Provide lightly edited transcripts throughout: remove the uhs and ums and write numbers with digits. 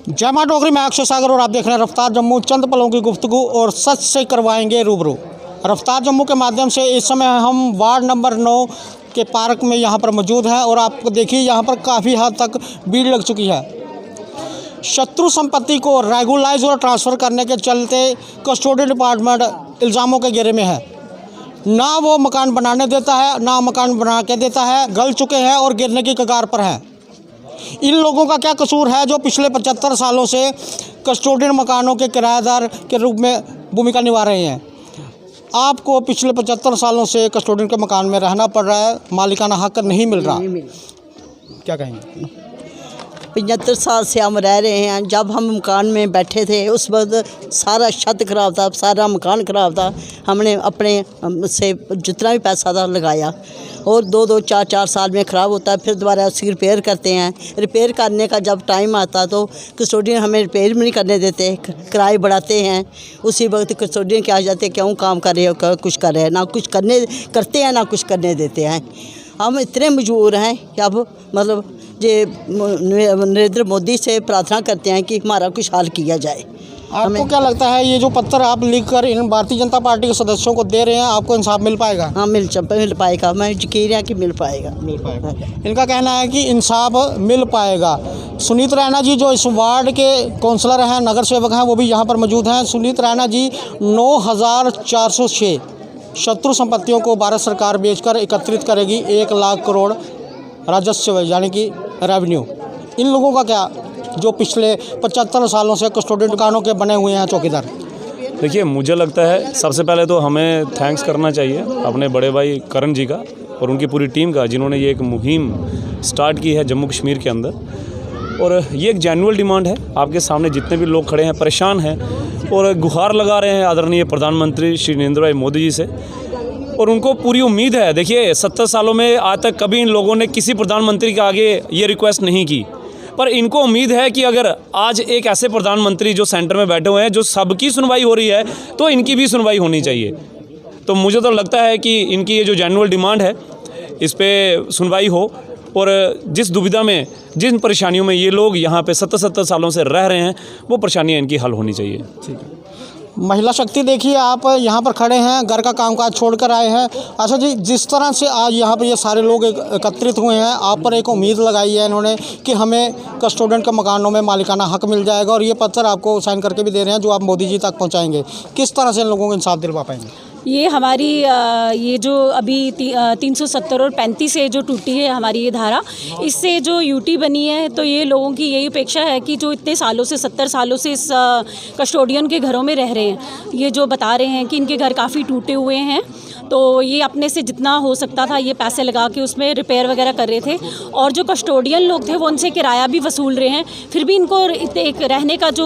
जय मां डोगरी, मैं अक्षय सागर और आप देख रहे हैं रफ्तार जम्मू। चंद पलों की गुफ्तगू और सच से करवाएंगे रूबरू। रफ्तार जम्मू के माध्यम से इस समय हम वार्ड नंबर 9 के पार्क में यहाँ पर मौजूद हैं और आपको देखिए यहाँ पर काफ़ी हद तक भीड़ लग चुकी है। शत्रु संपत्ति को रेगुलाइज और ट्रांसफ़र करने के चलते कस्टोडियल डिपार्टमेंट इल्ज़ामों के घेरे में है। ना वो मकान बनाने देता है, ना मकान बना के देता है, गल चुके हैं और गिरने की कगार पर हैं। इन लोगों का क्या कसूर है जो पिछले 75 सालों से कस्टोडियन मकानों के किराएदार के रूप में भूमिका निभा रहे हैं? आपको पिछले 75 सालों से कस्टोडियन के मकान में रहना पड़ रहा है, मालिकाना हक नहीं मिल रहा, क्या कहेंगे? 75 साल से हम रह रहे हैं। जब हम मकान में बैठे थे उस वक्त सारा छत ख़राब था, सारा मकान ख़राब था। हमने अपने से जितना भी पैसा था लगाया और 2-2, 4-4 साल में ख़राब होता है, फिर दोबारा उसकी रिपेयर करते हैं। रिपेयर करने का जब टाइम आता तो कस्टोडियन हमें रिपेयर भी नहीं करने देते, किराए बढ़ाते हैं। उसी वक्त कस्टोडियन क्या आ जाते, क्यों काम कर रहे हो, कुछ कर रहे हैं, ना कुछ करते हैं, ना कुछ करने देते हैं। हम इतने मजबूर हैं कि अब मतलब ये नरेंद्र मोदी से प्रार्थना करते हैं कि हमारा कुछ हल किया जाए। आपको क्या लगता है ये जो पत्र आप लिखकर इन भारतीय जनता पार्टी के सदस्यों को दे रहे हैं, आपको इंसाफ मिल पाएगा? हाँ, मिल पाएगा। मैं यकीन है कि मिल पाएगा। इनका कहना है कि इंसाफ मिल पाएगा। सुनीत रैना जी जो इस वार्ड के काउंसलर हैं, नगर सेवक हैं, वो भी यहाँ पर मौजूद हैं। सुनीत रैना जी, 9406 शत्रु संपत्तियों को भारत सरकार बेचकर एकत्रित करेगी 1 लाख करोड़ राजस्व, यानी कि रेवेन्यू। इन लोगों का क्या जो पिछले 75 सालों से कस्टोडियन दुकानों के बने हुए हैं चौकीदार? देखिए, मुझे लगता है सबसे पहले तो हमें थैंक्स करना चाहिए अपने बड़े भाई करण जी का और उनकी पूरी टीम का, जिन्होंने ये एक मुहिम स्टार्ट की है जम्मू कश्मीर के अंदर। और ये एक जेन्युइन डिमांड है। आपके सामने जितने भी लोग खड़े हैं परेशान हैं और गुहार लगा रहे हैं आदरणीय प्रधानमंत्री श्री नरेंद्र भाई मोदी जी से, और उनको पूरी उम्मीद है। देखिए, 70 सालों में आज तक कभी इन लोगों ने किसी प्रधानमंत्री के आगे ये रिक्वेस्ट नहीं की, पर इनको उम्मीद है कि अगर आज एक ऐसे प्रधानमंत्री जो सेंटर में बैठे हुए हैं, जो सबकी सुनवाई हो रही है, तो इनकी भी सुनवाई होनी चाहिए। तो मुझे तो लगता है कि इनकी ये जो जेन्युइन डिमांड है, इस पर सुनवाई हो और जिस दुविधा में, जिन परेशानियों में ये लोग यहाँ पे 70 सालों से रह रहे हैं, वो परेशानियाँ इनकी हल होनी चाहिए। ठीक है। महिला शक्ति देखिए, आप यहाँ पर खड़े हैं, घर का कामकाज छोड़कर आए हैं। अच्छा जी, जिस तरह से आज यहाँ पर ये सारे लोग एकत्रित हुए हैं, आप पर एक उम्मीद लगाई है इन्होंने कि हमें कस्टोडियन के मकानों में मालिकाना हक मिल जाएगा, और ये पत्र आपको साइन करके भी दे रहे हैं जो आप मोदी जी तक पहुँचाएंगे। किस तरह से इन लोगों को इंसाफ दिलवा पाएंगे? ये हमारी ये जो अभी 370 और 35 से जो टूटी है हमारी ये धारा, इससे जो यूटी बनी है, तो ये लोगों की यही अपेक्षा है कि जो इतने सालों से 70 सालों से इस कस्टोडियन के घरों में रह रहे हैं, ये जो बता रहे हैं कि इनके घर काफ़ी टूटे हुए हैं, तो ये अपने से जितना हो सकता था ये पैसे लगा के उसमें रिपेयर वगैरह कर रहे थे। और जो कस्टोडियन लोग थे वो उनसे किराया भी वसूल रहे हैं, फिर भी इनको एक रहने का जो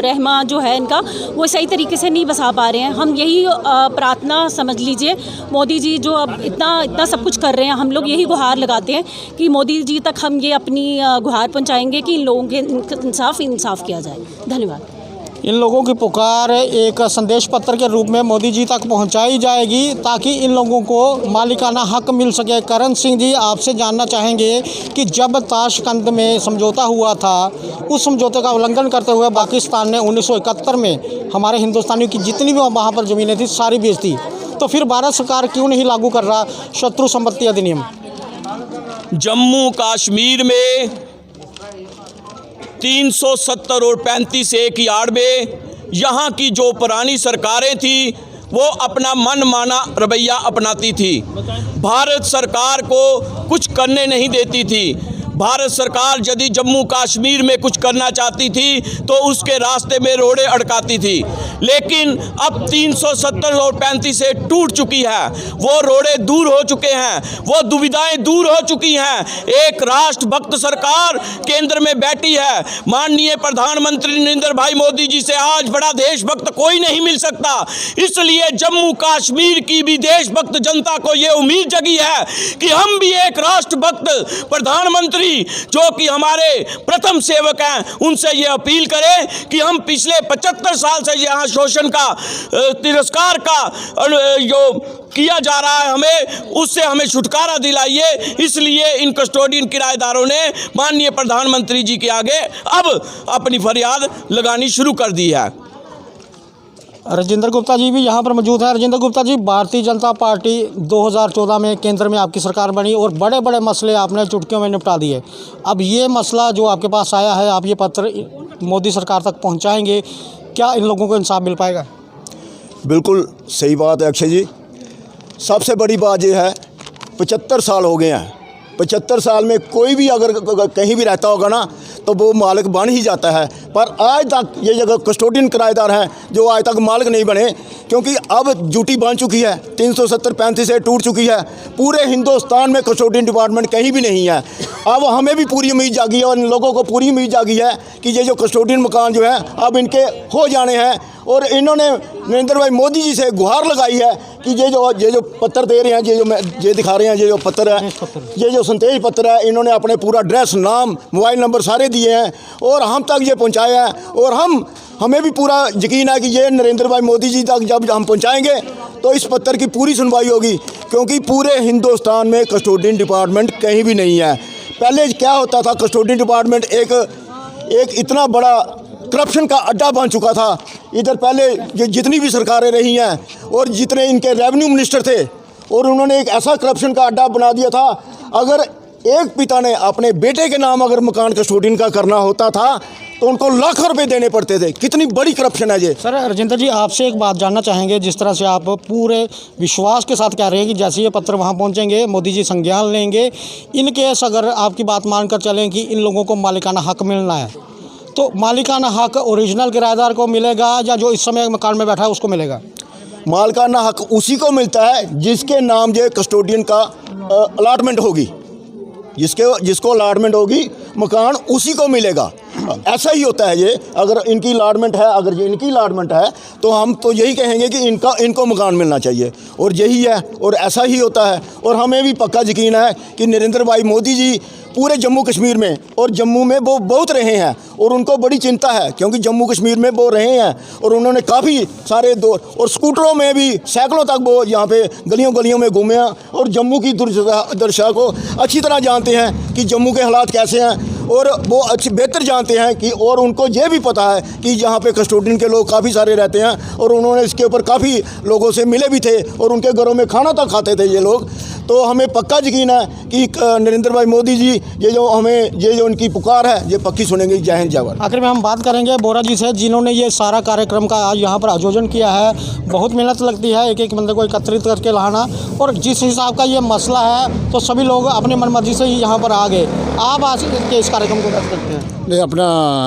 रहमा जो है इनका, वो सही तरीके से नहीं बसा पा रहे हैं। हम यही प्रार्थना समझ लीजिए, मोदी जी जो अब इतना सब कुछ कर रहे हैं, हम लोग यही गुहार लगाते हैं कि मोदी जी तक हम ये अपनी गुहार पहुँचाएँगे कि इन लोगों के इंसाफ किया जाए। धन्यवाद। इन लोगों की पुकार एक संदेश पत्र के रूप में मोदी जी तक पहुंचाई जाएगी ताकि इन लोगों को मालिकाना हक मिल सके। करण सिंह जी, आपसे जानना चाहेंगे कि जब ताशकंद में समझौता हुआ था, उस समझौते का उल्लंघन करते हुए पाकिस्तान ने 1971 में हमारे हिंदुस्तानियों की जितनी भी वहाँ पर ज़मीनें थी सारी बेच दी, तो फिर भारत सरकार क्यों नहीं लागू कर रहा शत्रु संपत्ति अधिनियम? जम्मू कश्मीर में 370 और 35 एक यार्ड में यहाँ की जो पुरानी सरकारें थी वो अपना मन माना रवैया अपनाती थी। भारत सरकार को कुछ करने नहीं देती थी। भारत सरकार यदि जम्मू कश्मीर में कुछ करना चाहती थी तो उसके रास्ते में रोड़े अड़काती थी, लेकिन अब 370 और 35 से टूट चुकी है। वो रोड़े दूर हो चुके हैं, वो दुविधाएं दूर हो चुकी हैं। एक राष्ट्रभक्त सरकार केंद्र में बैठी है। माननीय प्रधानमंत्री नरेंद्र भाई मोदी जी से आज बड़ा देशभक्त कोई नहीं मिल सकता, इसलिए जम्मू कश्मीर की भी देशभक्त जनता को ये उम्मीद जगी है कि हम भी एक राष्ट्रभक्त प्रधानमंत्री भाई जो कि हमारे प्रथम सेवक हैं उनसे ये अपील करें कि हम पिछले 75 साल से यहाँ शोषण का तिरस्कार का जो किया जा रहा है उससे हमें छुटकारा दिलाइए। इसलिए इन कस्टोडियन किराएदारों ने माननीय प्रधानमंत्री जी के आगे अब अपनी फरियाद लगानी शुरू कर दी है। राजेंद्र गुप्ता जी भी यहाँ पर मौजूद है। राजेंद्र गुप्ता जी, भारतीय जनता पार्टी 2014 में केंद्र में आपकी सरकार बनी और बड़े बड़े मसले आपने चुटकियों में निपटा दिए। अब ये मसला जो आपके पास आया है, आप ये पत्र मोदी सरकार तक पहुँचाएंगे, क्या इन लोगों को इंसाफ मिल पाएगा? बिल्कुल सही बात है अक्षय जी। सबसे बड़ी बात यह है 75 साल हो गए हैं। 75 साल में कोई भी अगर कहीं भी रहता होगा ना तो वो मालिक बन ही जाता है, पर आज तक ये जगह कस्टोडियन किराएदार हैं जो आज तक मालिक नहीं बने, क्योंकि अब ड्यूटी बन चुकी है। 370-35 से टूट चुकी है। पूरे हिंदुस्तान में कस्टोडियन डिपार्टमेंट कहीं भी नहीं है। अब हमें भी पूरी उम्मीद जागी है और इन लोगों को पूरी उम्मीद जागी है कि ये जो कस्टोडियन मकान जो है अब इनके हो जाने हैं। और इन्होंने नरेंद्र भाई मोदी जी से गुहार लगाई है कि ये जो पत्र दे रहे हैं, ये दिखा रहे हैं, ये जो पत्र है, ये जो संदेश पत्र है, इन्होंने अपने पूरा एड्रेस, नाम, मोबाइल नंबर सारे दिए हैं और हम तक ये पहुंचाया है। और हमें भी पूरा यकीन है कि ये नरेंद्र भाई मोदी जी तक जब हम पहुंचाएंगे तो इस पत्र की पूरी सुनवाई होगी, क्योंकि पूरे हिंदुस्तान में कस्टोडियन डिपार्टमेंट कहीं भी नहीं है। पहले क्या होता था, कस्टोडियन डिपार्टमेंट एक इतना बड़ा करप्शन का अड्डा बन चुका था। इधर पहले जितनी भी सरकारें रही हैं और जितने इनके रेवेन्यू मिनिस्टर थे, और उन्होंने एक ऐसा करप्शन का अड्डा बना दिया था, अगर एक पिता ने अपने बेटे के नाम अगर मकान कस्टोडियन का करना होता था तो उनको लाख रुपए देने पड़ते थे। कितनी बड़ी करप्शन है ये। सर राजेंद्र जी, आपसे एक बात जानना चाहेंगे। जिस तरह से आप पूरे विश्वास के साथ कह रहे हैं कि जैसे ये पत्र वहाँ पहुँचेंगे मोदी जी संज्ञान लेंगे, इन केस अगर आपकी बात मानकर चलें कि इन लोगों को मालिकाना हक मिलना है, तो मालिकाना हक ओरिजिनल किराएदार को मिलेगा या जो इस समय मकान में बैठा है उसको मिलेगा? मालिकाना हक उसी को मिलता है जिसके नाम जो कस्टोडियन का अलॉटमेंट होगी, जिसको अलॉटमेंट होगी मकान उसी को मिलेगा। ऐसा ही होता है ये। अगर इनकी अलॉटमेंट है, अगर ये इनकी अलॉटमेंट है तो हम तो यही कहेंगे कि इनको मकान मिलना चाहिए, और यही है और ऐसा ही होता है। और हमें भी पक्का यकीन है कि नरेंद्र भाई मोदी जी पूरे जम्मू कश्मीर में और जम्मू में वो बहुत रहे हैं और उनको बड़ी चिंता है, क्योंकि जम्मू कश्मीर में वो रहे हैं और उन्होंने काफ़ी सारे दौर और स्कूटरों में भी सैकड़ों तक वो यहाँ पे गलियों में घूमे हैं और जम्मू की दुर्दशा को अच्छी तरह जानते हैं कि जम्मू के हालात कैसे हैं, और वो अच्छे बेहतर जानते हैं कि, और उनको ये भी पता है कि यहाँ पे कस्टोडियन के लोग काफ़ी सारे रहते हैं और उन्होंने इसके ऊपर काफ़ी लोगों से मिले भी थे और उनके घरों में खाना तक खाते थे ये लोग। तो हमें पक्का यकीन है कि नरेंद्र भाई मोदी जी ये जो उनकी पुकार है ये पक्की सुनेंगे। जय हिंद, जय भारत। आखिर में हम बात करेंगे बोरा जी से, जिन्होंने ये सारा कार्यक्रम का आज यहाँ पर आयोजन किया है। बहुत मेहनत लगती है एक बंदे को एकत्रित करके लाना, और जिस हिसाब का ये मसला है तो सभी लोग अपनी मनमर्जी से ही यहाँ पर आ गए। आप आज के इस कार्यक्रम को कैसे देखते हैं? नहीं, अपना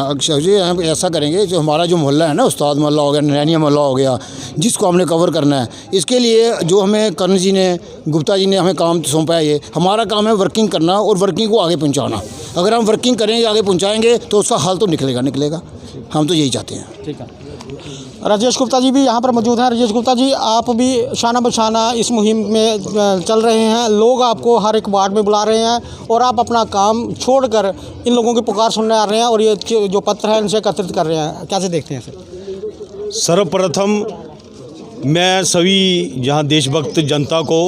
अक्षय जी हम ऐसा करेंगे, जो हमारा जो मोहल्ला है ना, उस्ताद मोहल्ला हो गया, नरैनिया मोहल्ला हो गया, जिसको हमने कवर करना है, इसके लिए जो हमें कर्ण जी ने, गुप्ता जी ने हमें काम सौंपा है, ये हमारा काम है वर्किंग करना और वर्किंग को आगे पहुंचाना। अगर हम वर्किंग करेंगे, आगे पहुंचाएंगे तो उसका हल तो निकलेगा। हम तो यही चाहते हैं। ठीक है। राजेश गुप्ता जी भी यहाँ पर मौजूद हैं। राजेश गुप्ता जी, आप भी शाना बशाना इस मुहिम में चल रहे हैं। लोग आपको हर एक वार्ड में बुला रहे हैं और आप अपना काम छोड़कर इन लोगों की पुकार सुनने आ रहे हैं और ये जो पत्र है इनसे एकत्रित कर रहे हैं। कैसे देखते हैं सर? सर्वप्रथम मैं सभी यहाँ देशभक्त जनता को,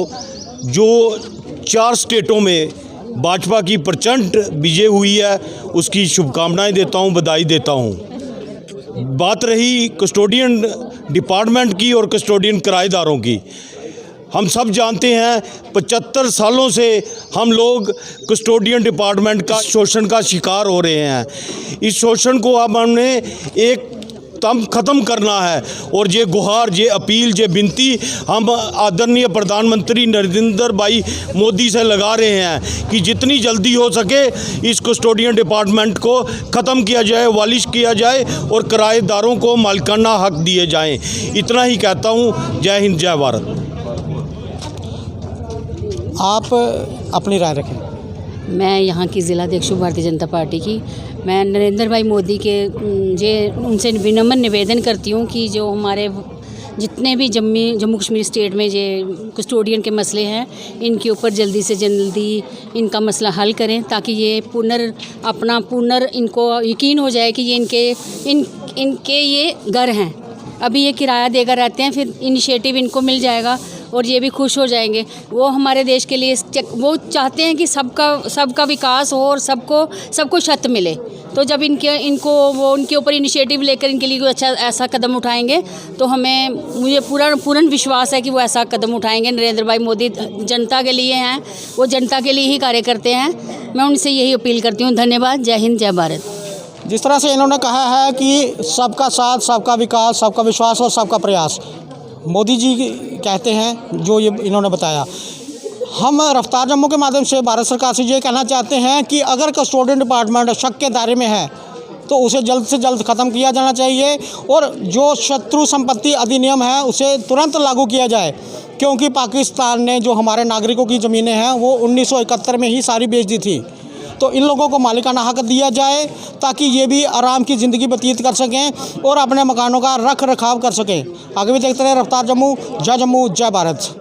जो 4 स्टेटों में भाजपा की प्रचंड विजय हुई है, उसकी शुभकामनाएं देता हूँ, बधाई देता हूँ। बात रही कस्टोडियन डिपार्टमेंट की और कस्टोडियन किराएदारों की, हम सब जानते हैं 75 सालों से हम लोग कस्टोडियन डिपार्टमेंट का शोषण का शिकार हो रहे हैं। इस शोषण को अब हमने एक तम ख़त्म करना है, और ये गुहार, ये अपील, ये विनती हम आदरणीय प्रधानमंत्री नरेंद्र भाई मोदी से लगा रहे हैं कि जितनी जल्दी हो सके इस कस्टोडियन डिपार्टमेंट को ख़त्म किया जाए, वालिश किया जाए और किराएदारों को मालिकाना हक दिए जाएं। इतना ही कहता हूँ। जय हिंद, जय भारत। आप अपनी राय रखें। मैं यहाँ की ज़िलाध्यक्ष भारतीय जनता पार्टी की। मैं नरेंद्र भाई मोदी के उनसे विनम्र निवेदन करती हूँ कि जो हमारे जितने भी जम्मू कश्मीर स्टेट में ये कस्टोडियन के मसले हैं, इनके ऊपर जल्दी से जल्दी इनका मसला हल करें, ताकि ये इनको यकीन हो जाए कि ये इनके ये घर हैं। अभी ये किराया देकर रहते हैं, फिर इनिशिएटिव इनको मिल जाएगा और ये भी खुश हो जाएंगे। वो हमारे देश के लिए वो चाहते हैं कि सबका विकास हो और सबको छत मिले। तो जब उनके ऊपर इनिशिएटिव लेकर इनके लिए कोई ऐसा कदम उठाएंगे तो मुझे पूर्ण विश्वास है कि वो ऐसा कदम उठाएंगे। नरेंद्र भाई मोदी जनता के लिए हैं, वो जनता के लिए ही कार्य करते हैं। मैं उनसे यही अपील करती हूँ। धन्यवाद। जय हिंद, जय भारत। जिस तरह से इन्होंने कहा है कि सबका साथ, सबका विकास, सबका विश्वास और सबका प्रयास मोदी जी कहते हैं, जो ये इन्होंने बताया। हम रफ्तार जम्मू के माध्यम से भारत सरकार से ये कहना चाहते हैं कि अगर कस्टोडियन डिपार्टमेंट शक के दायरे में है तो उसे जल्द से जल्द ख़त्म किया जाना चाहिए और जो शत्रु संपत्ति अधिनियम है उसे तुरंत लागू किया जाए, क्योंकि पाकिस्तान ने जो हमारे नागरिकों की ज़मीनें हैं वो 1971 में ही सारी बेच दी थी। तो इन लोगों को मालिकाना हक दिया जाए ताकि ये भी आराम की ज़िंदगी व्यतीत कर सकें और अपने मकानों का रख रखाव कर सकें। आगे भी देखते रहे रफ्तार जम्मू, जय भारत।